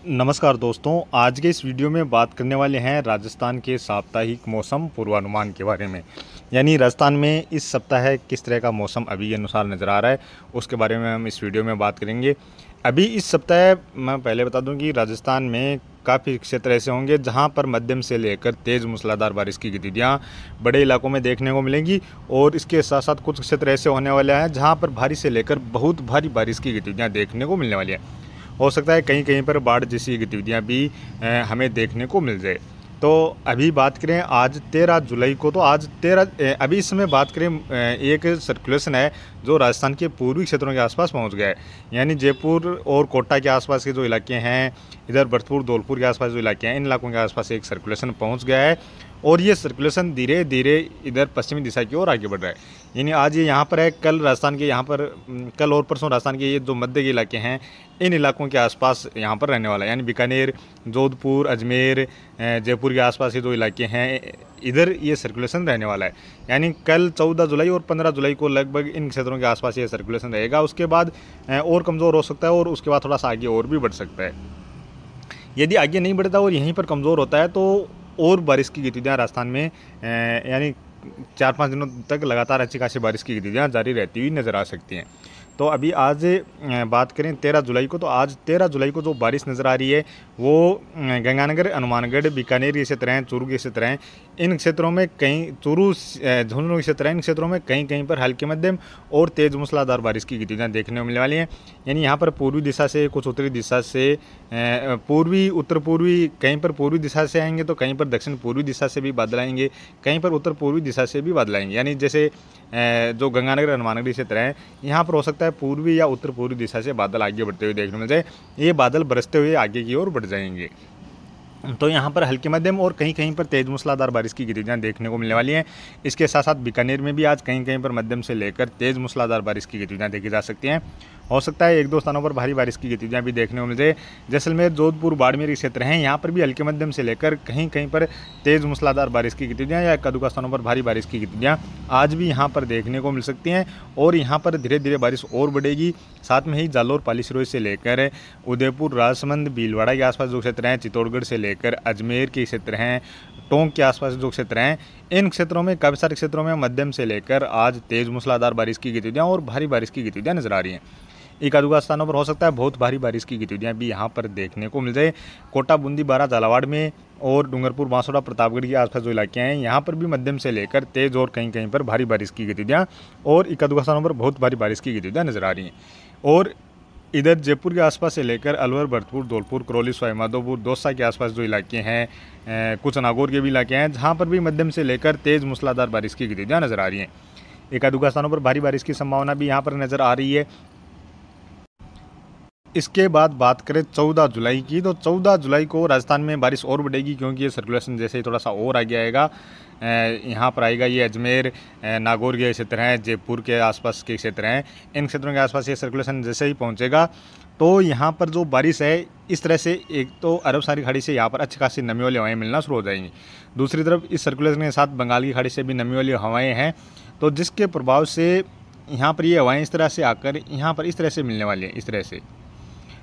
नमस्कार दोस्तों, आज के इस वीडियो में बात करने वाले हैं राजस्थान के साप्ताहिक मौसम पूर्वानुमान के बारे में। यानी राजस्थान में इस सप्ताह किस तरह का मौसम अभी के अनुसार नज़र आ रहा है, उसके बारे में हम इस वीडियो में बात करेंगे। अभी इस सप्ताह मैं पहले बता दूं कि राजस्थान में काफ़ी क्षेत्र ऐसे होंगे जहां पर मध्यम से लेकर तेज़ मूसलाधार बारिश की गतिविधियां बड़े इलाकों में देखने को मिलेंगी। और इसके साथ साथ कुछ क्षेत्र ऐसे होने वाले हैं जहां पर भारी से लेकर बहुत भारी बारिश की गतिविधियाँ देखने को मिलने वाली है। हो सकता है कहीं कहीं पर बाढ़ जैसी गतिविधियां भी हमें देखने को मिल जाए। तो अभी बात करें आज 13 जुलाई को, तो आज 13 अभी इस समय बात करें एक सर्कुलेशन है जो राजस्थान के पूर्वी क्षेत्रों के आसपास पहुंच गया है। यानी जयपुर और कोटा के आसपास के जो इलाके हैं, इधर भरतपुर धौलपुर के आसपास जो इलाके हैं, इन इलाकों के आसपास एक सर्कुलेशन पहुंच गया है। और ये सर्कुलेशन धीरे धीरे इधर पश्चिमी दिशा की ओर आगे बढ़ रहा है। यानी आज ये यहाँ पर है, कल राजस्थान के यहाँ पर कल और परसों राजस्थान के ये जो मध्य के इलाके हैं, इन इलाकों के आसपास यहाँ पर रहने वाला है। यानी बीकानेर, जोधपुर, अजमेर, जयपुर के आसपास ये जो इलाके हैं, इधर ये सर्कुलेशन रहने वाला है। यानी कल 14 जुलाई और 15 जुलाई को लगभग इन क्षेत्रों के आसपास ये सर्कुलेशन रहेगा। उसके बाद और कमज़ोर हो सकता है और उसके बाद थोड़ा सा आगे और भी बढ़ सकता है। यदि आगे नहीं बढ़ता और यहीं पर कमज़ोर होता है तो और बारिश की गतिविधियाँ राजस्थान में यानी 4-5 दिनों तक लगातार अच्छी खासी बारिश की गतिविधियाँ जारी रहती हुई नज़र आ सकती हैं। तो अभी आज बात करें 13 जुलाई को, तो आज 13 जुलाई को जो बारिश नज़र आ रही है वो गंगानगर, हनुमानगढ़, बीकानेर के क्षेत्र हैं, चूरू के क्षेत्र हैं। इन क्षेत्रों में कहीं चूरू, झुंझुनू के क्षेत्र हैं, इन क्षेत्रों में कहीं कहीं पर हल्की मध्यम और तेज़ मूसलाधार बारिश की गतिविधियाँ देखने को मिलने वाली हैं। यानी यहाँ पर पूर्वी दिशा से, कुछ उत्तरी दिशा से, पूर्वी, उत्तर पूर्वी, कहीं पर पूर्वी दिशा से आएंगे तो कहीं पर दक्षिण पूर्वी दिशा से भी बादल आएंगे, कहीं पर उत्तर पूर्वी दिशा से भी बादल आएंगे। यानी जैसे जो गंगानगर, हनुमानगढ़ क्षेत्र हैं, यहाँ पर हो सकता है पूर्वी या उत्तर पूर्वी दिशा से बादल आगे बढ़ते हुए देखने को मिल जाए। ये बादल बरसते हुए आगे की ओर बढ़ जाएंगे। तो यहाँ पर हल्की मध्यम और कहीं कहीं पर तेज़ मूसलाधार बारिश की गतिविधियाँ देखने को मिलने वाली हैं। इसके साथ साथ बीकानेर में भी आज कहीं कहीं पर मध्यम से लेकर तेज़ मूसलाधार बारिश की गतिविधियाँ देखी जा सकती हैं। हो सकता है एक दो स्थानों पर भारी बारिश की गतिविधियाँ भी देखने को मिल जाए। जैसलमेर, जोधपुर, बाड़मेर क्षेत्र हैं, यहाँ पर भी हल्के मध्यम से लेकर कहीं कहीं पर तेज़ मूसलाधार बारिश की गतिविधियाँ या कदुका स्थानों पर भारी बारिश की गतिविधियाँ आज भी यहाँ पर देखने को मिल सकती हैं। और यहाँ पर धीरे धीरे बारिश और बढ़ेगी। साथ में ही जालोर, पालीसिरोही से लेकर उदयपुर, राजसमंद, भीलवाड़ा के आसपास जो क्षेत्र हैं, चित्तौड़गढ़ से लेकर अजमेर के क्षेत्र हैं, टोंक के आसपास जो क्षेत्र हैं, इन क्षेत्रों में, काफ़ी सारे क्षेत्रों में मध्यम से लेकर आज तेज़ मूसलाधार बारिश की गतिविधियाँ और भारी बारिश की गतिविधियाँ नजर आ रही हैं। एक आधुगा स्थानों पर हो सकता है बहुत भारी बारिश की गतिविधियाँ भी यहाँ पर देखने को मिल जाए। कोटा, बूंदी, बारा, झालावाड़ में और डूंगरपुर, बांसवाड़ा, प्रतापगढ़ के आसपास जो इलाके हैं, यहाँ पर भी मध्यम से लेकर तेज़ और कहीं कहीं पर भारी बारिश की गतिविधियाँ और एक आधुगा स्थानों पर बहुत भारी बारिश की गतिविधियाँ नजर आ रही हैं। और इधर जयपुर के आसपास से लेकर अलवर, भरतपुर, धौलपुर, करौली, सवाई माधोपुर, दौसा के आसपास जो इलाके हैं, कुछ नागौर के भी इलाके हैं, जहाँ पर भी मध्यम से लेकर तेज़ मूसलाधार बारिश की गतिविधियाँ नजर आ रही हैं। एक आधुगा स्थानों पर भारी बारिश की संभावना भी यहाँ पर नजर आ रही है। इसके बाद बात करें 14 जुलाई की, तो 14 जुलाई को राजस्थान में बारिश और बढ़ेगी क्योंकि ये सर्कुलेशन जैसे ही थोड़ा सा और आगे आएगा, यहाँ पर आएगा। ये अजमेर, नागौर के क्षेत्र हैं, जयपुर के आसपास के क्षेत्र हैं, इन क्षेत्रों के आसपास ये सर्कुलेशन जैसे ही पहुँचेगा तो यहाँ पर जो बारिश है, इस तरह से एक तो अरब सागरी खाड़ी से यहाँ पर अच्छी खासी नमी वाली हवाएँ मिलना शुरू हो जाएंगी। दूसरी तरफ इस सर्कुलेशन के साथ बंगाल की खाड़ी से भी नमी वाली हवाएँ हैं, तो जिसके प्रभाव से यहाँ पर ये हवाएँ इस तरह से आकर यहाँ पर इस तरह से मिलने वाली हैं, इस तरह से।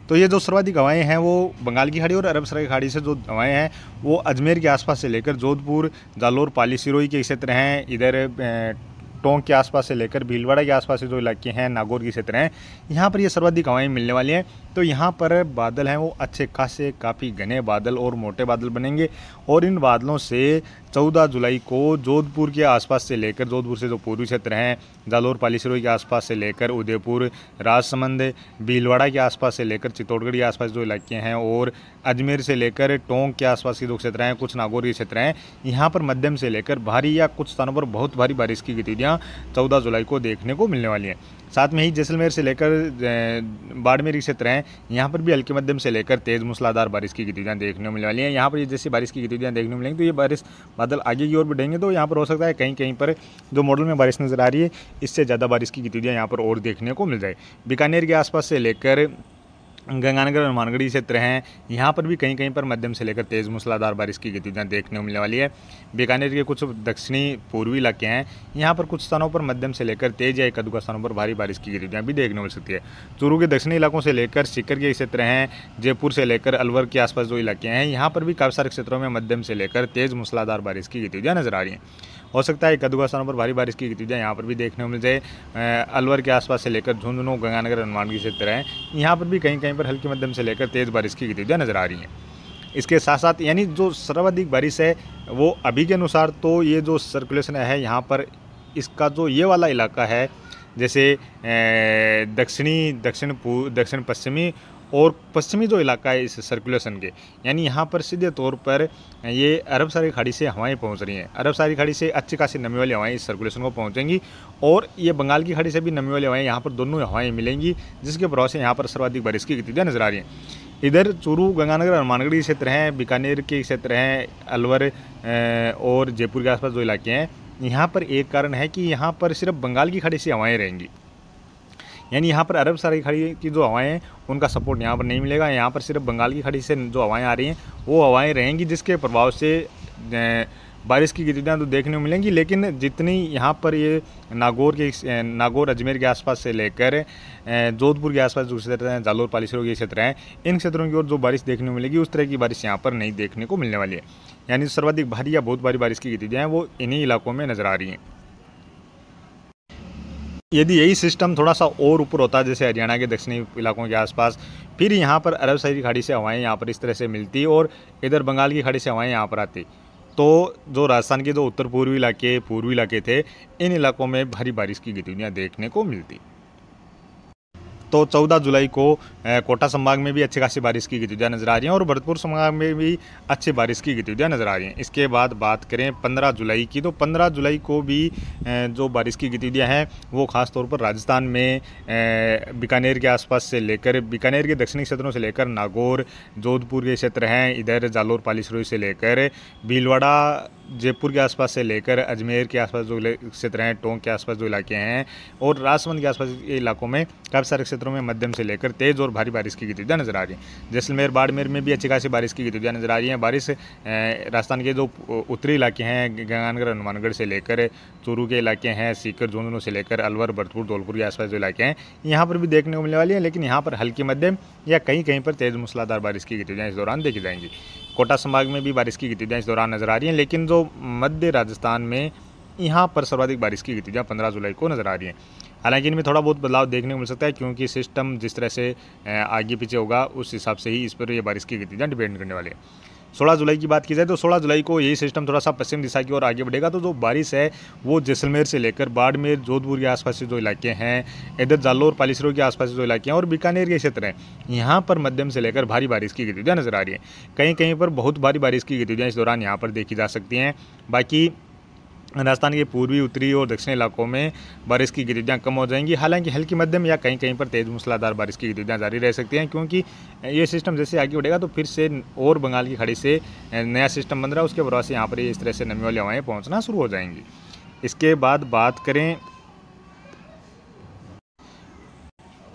तो ये जो सर्वाधिक हवाएं हैं वो बंगाल की खाड़ी और अरब सागरी खाड़ी से जो हवाएं हैं वो अजमेर के आसपास से लेकर जोधपुर, जालोर, पालीसिरोही के क्षेत्र हैं, इधर टोंक के आसपास से लेकर भीलवाड़ा के आसपास से जो इलाके हैं, नागौर के क्षेत्र हैं, यहाँ पर ये सर्वाधिक हवाएं मिलने वाली हैं। तो यहाँ पर बादल हैं वो अच्छे खासे काफ़ी घने बादल और मोटे बादल बनेंगे। और इन बादलों से 14 जुलाई को जोधपुर के आसपास से लेकर, जोधपुर से जो पूर्वी क्षेत्र हैं, जालोर, पालीसिरोही के आसपास से लेकर उदयपुर, राजसमंद, भीलवाड़ा के आसपास से लेकर चित्तौड़गढ़ के आसपास जो इलाके हैं और अजमेर से लेकर टोंक के आसपास के जो क्षेत्र हैं, कुछ नागौर के क्षेत्र हैं, यहाँ पर मध्यम से लेकर भारी या कुछ स्थानों पर बहुत भारी बारिश की गतिविधियाँ 14 जुलाई को देखने को मिलने वाली हैं। साथ में ही जैसलमेर से लेकर बाड़मेर के क्षेत्र हैं, यहाँ पर भी हल्के मध्यम से लेकर तेज़ मूसलाधार बारिश की गतिविधियाँ देखने को मिलने वाली हैं। यहाँ पर जैसे बारिश की गतिविधियाँ देखने को मिलेंगी तो ये बारिश बादल आगे की ओर बढ़ेंगे, तो यहाँ पर हो सकता है कहीं कहीं पर जो मॉडल में बारिश नज़र आ रही है इससे ज़्यादा बारिश की गतिविधियाँ यहाँ पर और देखने को मिल जाए। बीकानेर के आसपास से लेकर गंगानगर और हनुमानगढ़ी क्षेत्र हैं, यहाँ पर भी कहीं कहीं पर मध्यम से लेकर तेज़ मूसलाधार बारिश की गतिविधियाँ देखने को मिलने वाली है। बीकानेर के कुछ दक्षिणी पूर्वी इलाके हैं, यहाँ पर कुछ स्थानों पर मध्यम से लेकर तेज या एक अधूका स्थानों पर भारी बारिश की गतिविधियाँ भी देखने को मिल सकती है। चूरू के दक्षिणी इलाकों से लेकर सीकर के क्षेत्र हैं, जयपुर से लेकर अलवर के आसपास जो इलाके हैं, यहाँ पर भी काफ़ी सारे क्षेत्रों में मध्यम से लेकर तेज़ मूसलाधार बारिश की गतिविधियाँ नजर आ रही हैं। हो सकता है एक अधूका स्थानों पर भारी बारिश की गतिविधियाँ यहाँ पर भी देखने को मिल जाए। अलवर के आसपास से लेकर झुंझुनू, गंगानगर, हनुमानगढ़ी क्षेत्र हैं, यहाँ पर भी कहीं कहीं पर हल्की मध्यम से लेकर तेज़ बारिश की गतिविधियाँ नजर आ रही हैं। इसके साथ साथ यानी जो सर्वाधिक बारिश है वो अभी के अनुसार तो ये जो सर्कुलेशन है यहाँ पर, इसका जो ये वाला इलाका है, जैसे दक्षिण पश्चिमी और पश्चिमी जो इलाका है इस सर्कुलेशन के, यानी यहाँ पर सीधे तौर पर ये अरब सागरी खाड़ी से हवाएं पहुँच रही हैं। अरब सागरी खाड़ी से अच्छी खासी नमी वाली हवाएं इस सर्कुलेशन को पहुँचेंगी और ये बंगाल की खाड़ी से भी नमी वाली हवाएं यहाँ पर दोनों हवाएं मिलेंगी, जिसके प्रभाव से यहाँ पर सर्वाधिक बारिश की गतिविधियाँ नजर आ रही हैं। इधर चूरू, गंगानगर, हनुमानगढ़ी क्षेत्र हैं, बीकानेर के क्षेत्र हैं, अलवर और जयपुर के आसपास जो इलाके हैं, यहाँ पर एक कारण है कि यहाँ पर सिर्फ बंगाल की खाड़ी से हवाएं रहेंगी, यानी यहाँ पर अरब सागरी खाड़ी की जो हवाएं हैं उनका सपोर्ट यहाँ पर नहीं मिलेगा। यहाँ पर सिर्फ बंगाल की खाड़ी से जो हवाएं आ रही हैं वो हवाएं रहेंगी, जिसके प्रभाव से बारिश की गतिविधियाँ तो देखने को मिलेंगी। लेकिन जितनी यहाँ पर ये नागौर अजमेर के आसपास से लेकर जोधपुर के आसपास जो क्षेत्र हैं, जालोर, पालीसरो के क्षेत्र हैं, इन क्षेत्रों की ओर जो बारिश देखने को मिलेगी उस तरह की बारिश यहाँ पर नहीं देखने को मिलने वाली है। यानी सर्वाधिक भारी या बहुत भारी बारिश की गतिविधियाँ हैं वो इन्हीं इलाकों में नजर आ रही हैं। यदि यही सिस्टम थोड़ा सा और ऊपर होता, जैसे हरियाणा के दक्षिणी इलाकों के आसपास, फिर यहाँ पर अरब सागरी खाड़ी से हवाएं यहाँ पर इस तरह से मिलती और इधर बंगाल की खाड़ी से हवाएं यहाँ पर आती, तो जो राजस्थान के जो उत्तर पूर्वी इलाके थे, इन इलाकों में भारी बारिश की गतिविधियाँ देखने को मिलती। तो 14 जुलाई को कोटा संभाग में भी अच्छी खासी बारिश की गतिविधियाँ नजर आ रही हैं और भरतपुर संभाग में भी अच्छी बारिश की गतिविधियाँ नजर आ रही हैं। इसके बाद बात करें 15 जुलाई की, तो 15 जुलाई को भी जो बारिश की गतिविधियाँ हैं वो खास तौर पर राजस्थान में बीकानेर के आसपास से लेकर, बीकानेर के दक्षिणी क्षेत्रों से लेकर नागौर, जोधपुर के क्षेत्र हैं, इधर जालोर, पालीसरोई से लेकर भीलवाड़ा, जयपुर के आसपास से लेकर अजमेर के आसपास जो क्षेत्र हैं, टोंक के आसपास जो इलाके हैं और राजसमंद के आसपास के इलाकों में काफ़ी सारे क्षेत्रों में मध्यम से लेकर तेज़ और भारी बारिश की गतिविधियाँ नजर आ रही हैं। जैसलमेर, बाड़मेर में भी अच्छी खासी बारिश की गतिविधियाँ नजर आ रही हैं। बारिश राजस्थान के जो उत्तरी इलाके हैं, गंगानगर, हनुमानगढ़ से लेकर चूरू के इलाके हैं, सीकर, झुंझुनू से लेकर अलवर, भरतपुर, धौलपुर के आसपास जो इलाके हैं, यहाँ पर भी देखने को मिलने वाली है। लेकिन यहाँ पर हल्की मध्यम या कहीं कहीं पर तेज़ मूसलाधार बारिश की गतिविधियाँ इस दौरान देखी जाएंगी। कोटा संभाग में भी बारिश की गतिविधियाँ इस दौरान नजर आ रही हैं, लेकिन जो मध्य राजस्थान में यहाँ पर सर्वाधिक बारिश की गतिविधियाँ 15 जुलाई को नजर आ रही हैं। हालांकि इनमें थोड़ा बहुत बदलाव देखने को मिल सकता है, क्योंकि सिस्टम जिस तरह से आगे पीछे होगा उस हिसाब से ही इस पर ये बारिश की गतिविधियाँ डिपेंड करने वाली है। 16 जुलाई की बात की जाए तो 16 जुलाई को यही सिस्टम थोड़ा सा पश्चिम दिशा की ओर आगे बढ़ेगा, तो जो बारिश है वो जैसलमेर से लेकर बाड़मेर, जोधपुर के आसपास जो इलाके हैं, इधर जालोर, पालीसरो के आसपास जो इलाके हैं और बीकानेर के क्षेत्र हैं, यहाँ पर मध्यम से लेकर भारी बारिश की गतिविधियाँ नजर आ रही हैं। कहीं कहीं पर बहुत भारी बारिश की गतिविधियाँ इस दौरान यहाँ पर देखी जा सकती हैं। बाकी राजस्थान के पूर्वी, उत्तरी और दक्षिणी इलाकों में बारिश की गतिविधियाँ कम हो जाएंगी। हालांकि हल्की मध्यम या कहीं कहीं पर तेज़ मूसलाधार बारिश की गतिविधियाँ जारी रह सकती हैं, क्योंकि ये सिस्टम जैसे आगे बढ़ेगा तो फिर से और बंगाल की खाड़ी से नया सिस्टम बन रहा है, उसके वजह से यहाँ पर इस तरह से नमी वाली हवाएँ पहुँचना शुरू हो जाएंगी। इसके बाद बात करें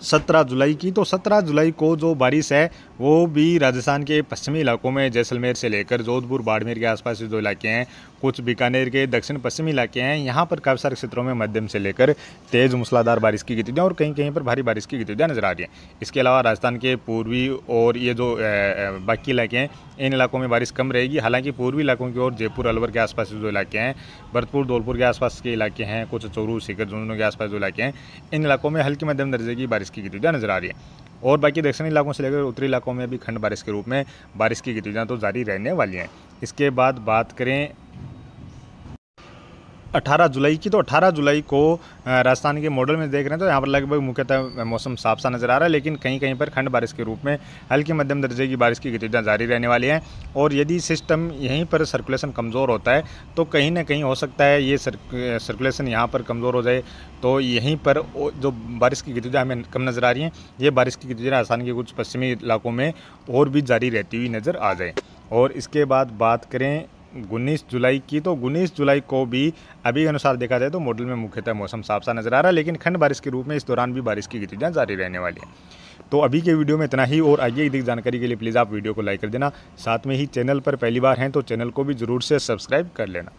17 जुलाई की, तो 17 जुलाई को जो बारिश है वो भी राजस्थान के पश्चिमी इलाकों में, जैसलमेर से लेकर जोधपुर, बाड़मेर के आसपास जो इलाके हैं, कुछ बीकानेर के दक्षिण पश्चिमी इलाके हैं, यहाँ पर काफ़ी सारे क्षेत्रों में मध्यम से लेकर तेज़ मूसलाधार बारिश की गतिविधियाँ और कहीं कहीं पर भारी बारिश की गतिविधियाँ नजर आ रही हैं। इसके अलावा राजस्थान के पूर्वी और ये जो बाकी इलाके हैं, इन इलाकों में बारिश कम रहेगी। हालांकि पूर्वी इलाकों की ओर जयपुर, अलवर के आसपास जो इलाके हैं, भरतपुर, धौलपुर के आसपास के इलाके हैं, कुछ चूरू, सीकर, झुंझुनू के आसपास जो इलाके हैं, इन इलाकों में हल्की मध्यम दर्जे की बारिश की गतिविधियाँ नजर आ रही है। और बाकी दक्षिणी इलाकों से लेकर उत्तरी इलाकों में भी खंड बारिश के रूप में बारिश की गतिविधियाँ तो जारी रहने वाली हैं। इसके बाद बात करें 18 जुलाई की, तो 18 जुलाई को राजस्थान के मॉडल में देख रहे हैं तो यहाँ पर लगभग मुख्यतः मौसम साफ सा नज़र आ रहा है, लेकिन कहीं कहीं पर खंड बारिश के रूप में हल्की मध्यम दर्जे की बारिश की गतिविधियाँ जारी रहने वाली हैं। और यदि सिस्टम यहीं पर सर्कुलेशन कमज़ोर होता है तो कहीं ना कहीं हो सकता है ये सर्कुलेशन यहाँ पर कमज़ोर हो जाए, तो यहीं पर जो बारिश की गतिविधियाँ हमें कम नज़र आ रही हैं, ये बारिश की गतिविधियाँ राजस्थान के कुछ पश्चिमी इलाकों में और भी जारी रहती हुई नज़र आ जाए। और इसके बाद बात करें 19 जुलाई की, तो 19 जुलाई को भी अभी के अनुसार देखा जाए तो मॉडल में मुख्यतः मौसम साफ सा नज़र आ रहा है, लेकिन खंड बारिश के रूप में इस दौरान भी बारिश की गतिविधियाँ जारी रहने वाली हैं। तो अभी के वीडियो में इतना ही, और आगे अधिक जानकारी के लिए प्लीज़ आप वीडियो को लाइक कर देना। साथ में ही चैनल पर पहली बार हैं तो चैनल को भी ज़रूर से सब्सक्राइब कर लेना।